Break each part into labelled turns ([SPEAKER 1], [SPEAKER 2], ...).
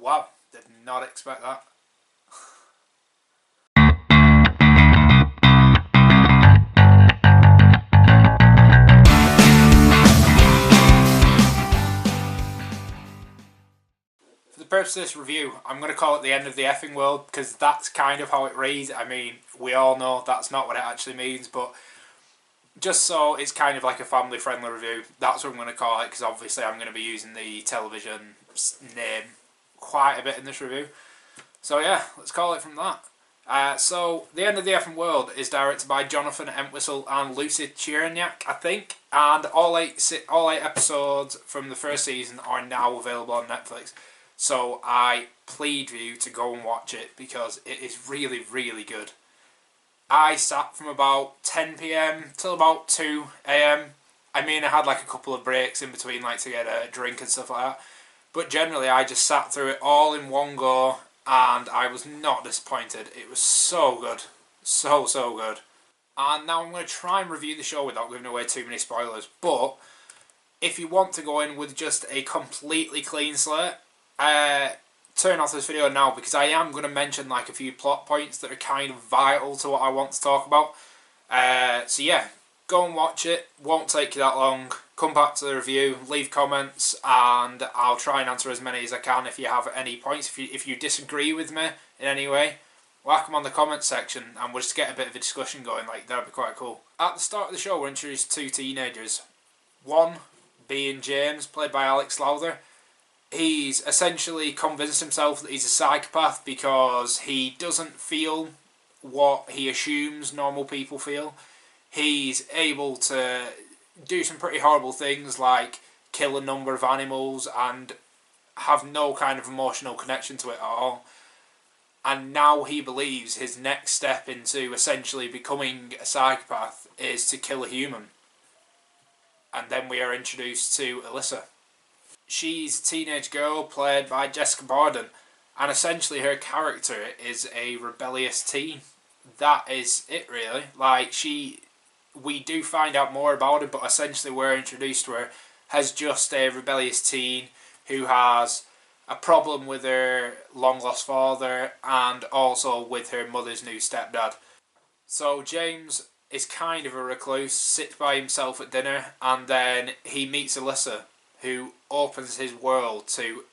[SPEAKER 1] Wow, did not expect that. For the purpose of this review, I'm going to call it the end of the effing world, because that's kind of how it reads. I mean, we all know that's not what it actually means, but just so it's kind of like a family-friendly review, that's what I'm going to call it, because obviously I'm going to be using the television name quite a bit in this review. So yeah, let's call it from that. So, The End of the Effing World is directed by Jonathan Entwistle and Lucy Cherniak, I think, and all eight episodes from the first season are now available on Netflix. So I plead with you to go and watch it, because it is really, really good. I sat from about 10 PM till about 2 AM. I mean, I had like a couple of breaks in between, like to get a drink and stuff like that. But generally, I just sat through it all in one go, and I was not disappointed. It was so good. So, so good. And now I'm going to try and review the show without giving away too many spoilers. But if you want to go in with just a completely clean slate, turn off this video now, because I am going to mention like a few plot points that are kind of vital to what I want to talk about. So yeah, go and watch it. Won't take you that long. Come back to the review, leave comments, and I'll try and answer as many as I can if you have any points. If you disagree with me in any way, whack them on the comments section and we'll just get a bit of a discussion going. Like, that'd be quite cool. At the start of the show, we're introduced to two teenagers. One being James, played by Alex Lowther. He's essentially convinced himself that he's a psychopath because he doesn't feel what he assumes normal people feel. He's able to do some pretty horrible things, like kill a number of animals and have no kind of emotional connection to it at all. And now he believes his next step into essentially becoming a psychopath is to kill a human. And then we are introduced to Alyssa. She's a teenage girl played by Jessica Borden, and essentially her character is a rebellious teen. That is it, really. Like, we do find out more about her, but essentially we're introduced to her as just a rebellious teen who has a problem with her long-lost father and also with her mother's new stepdad. So James is kind of a recluse, sits by himself at dinner, and then he meets Alyssa, who opens his world to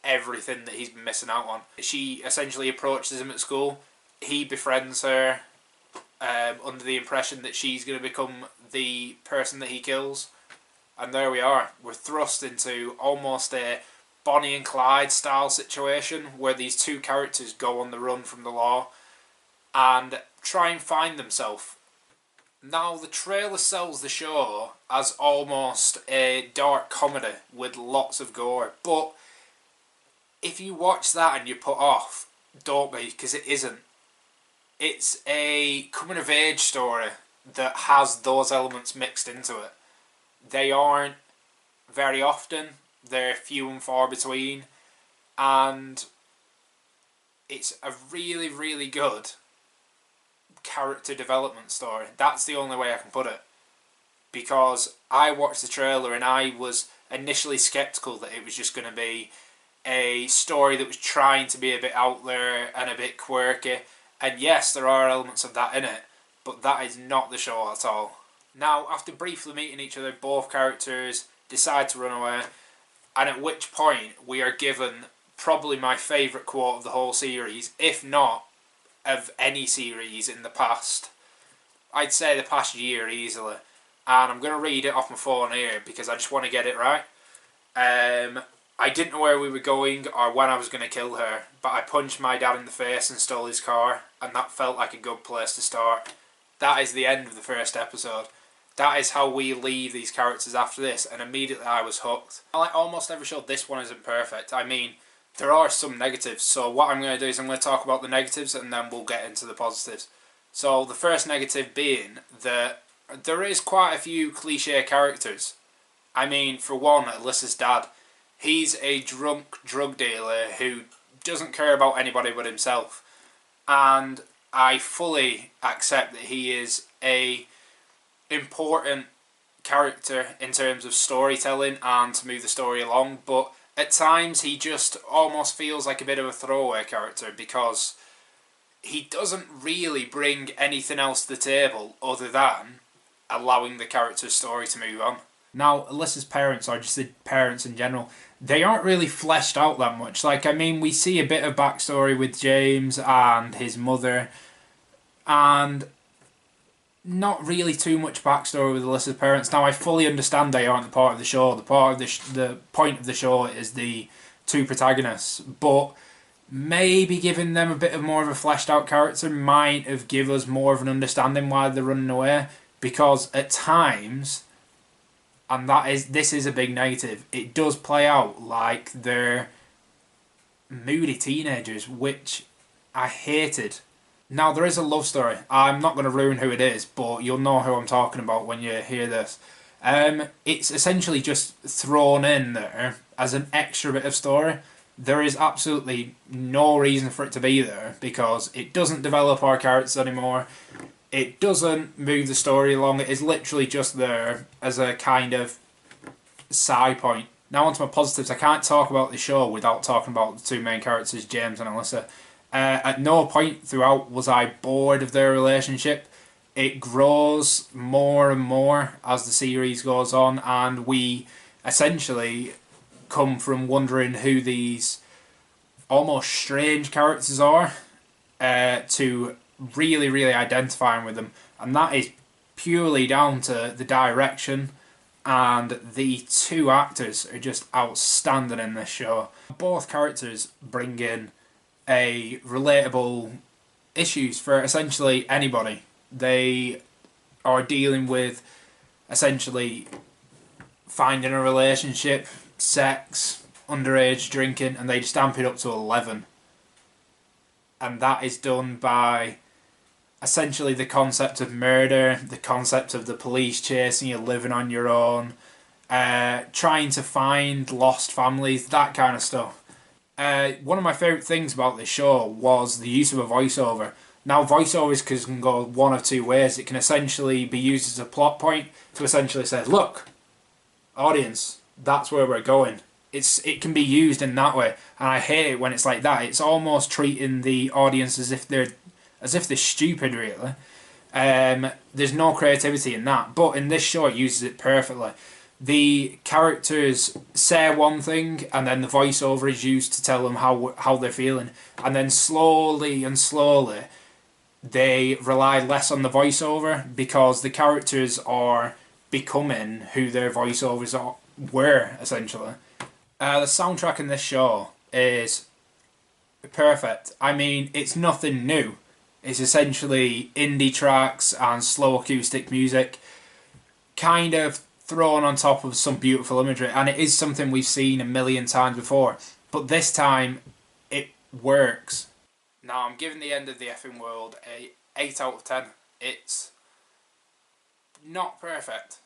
[SPEAKER 1] everything that he's been missing out on. She essentially approaches him at school. He befriends her under the impression that she's going to become the person that he kills. And there we are. We're thrust into almost a Bonnie and Clyde style situation where these two characters go on the run from the law and try and find themselves. Now, the trailer sells the show as almost a dark comedy with lots of gore, but if you watch that and you're put off, don't be, because it isn't. It's a coming-of-age story that has those elements mixed into it. They aren't very often, they're few and far between, and it's a really, really good character development story. That's the only way I can put it, because I watched the trailer and I was initially skeptical that it was just going to be a story that was trying to be a bit out there and a bit quirky, and yes, there are elements of that in it, but that is not the show at all. Now, after briefly meeting each other, both characters decide to run away, and at which point we are given probably my favourite quote of the whole series, if not of any series in the past. I'd say the past year easily. And I'm going to read it off my phone here because I just want to get it right. I didn't know where we were going or when I was going to kill her, but I punched my dad in the face and stole his car, and that felt like a good place to start. That is the end of the first episode. That is how we leave these characters after this, and immediately I was hooked. Like almost every show, this one isn't perfect. I mean, there are some negatives, so what I'm going to do is I'm going to talk about the negatives and then we'll get into the positives. So the first negative being that there is quite a few cliche characters. I mean, for one, Alyssa's dad. He's a drunk drug dealer who doesn't care about anybody but himself. And I fully accept that he is a important character in terms of storytelling and to move the story along, but At times he just almost feels like a bit of a throwaway character because he doesn't really bring anything else to the table other than allowing the character's story to move on. Now, Alyssa's parents, or just the parents in general, they aren't really fleshed out that much. Like, I mean, we see a bit of backstory with James and his mother, and not really too much backstory with Alyssa's parents. Now, I fully understand they aren't the part of the show. The part of the point of the show is the two protagonists, but maybe giving them a bit of more of a fleshed out character might have given us more of an understanding why they're running away. Because at times, and this is a big negative, it does play out like they're moody teenagers, which I hated. Now, there is a love story. I'm not going to ruin who it is, but you'll know who I'm talking about when you hear this. It's essentially just thrown in there as an extra bit of story. There is absolutely no reason for it to be there because it doesn't develop our characters anymore. It doesn't move the story along. It is literally just there as a kind of side point. Now onto my positives. I can't talk about the show without talking about the two main characters, James and Alyssa. At no point throughout was I bored of their relationship. It grows more and more as the series goes on, and we essentially come from wondering who these almost strange characters are to really, really identifying with them. And that is purely down to the direction, and the two actors are just outstanding in this show. Both characters bring in a relatable issues for essentially anybody. They are dealing with essentially finding a relationship, sex, underage drinking, and they stamp it up to 11. And that is done by essentially the concept of murder, the concept of the police chasing you, living on your own, trying to find lost families, that kind of stuff. One of my favourite things about this show was the use of a voiceover. Now, voiceovers can go one of two ways. It can essentially be used as a plot point to essentially say, look, audience, that's where we're going. It can be used in that way, and I hate it when it's like that. It's almost treating the audience as if they're stupid, really. There's no creativity in that, but in this show it uses it perfectly. The characters say one thing, and then the voiceover is used to tell them how they're feeling, and then slowly and slowly they rely less on the voiceover because the characters are becoming who their voiceovers were, essentially. The soundtrack in this show is perfect. I mean, it's nothing new. It's essentially indie tracks and slow acoustic music, kind of thrown on top of some beautiful imagery, and it is something we've seen a million times before, but this time it works. Now, I'm giving The End of the Effing World a 8 out of 10. It's not perfect,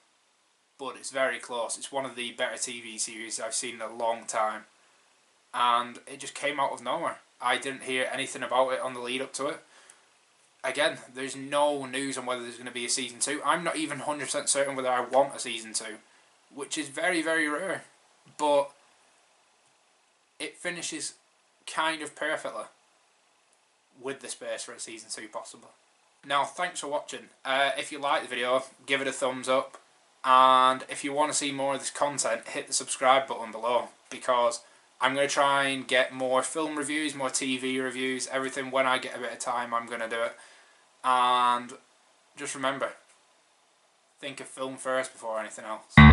[SPEAKER 1] but it's very close. It's one of the better TV series I've seen in a long time, and it just came out of nowhere. I didn't hear anything about it on the lead up to it. Again, there's no news on whether there's going to be a season 2. I'm not even 100% certain whether I want a season 2, which is very, very rare. But it finishes kind of perfectly with the space for a season 2 possible. Now, thanks for watching. If you like the video, give it a thumbs up. And if you want to see more of this content, hit the subscribe button below, because I'm going to try and get more film reviews, more TV reviews, everything. When I get a bit of time, I'm going to do it. And just remember, think of film first before anything else.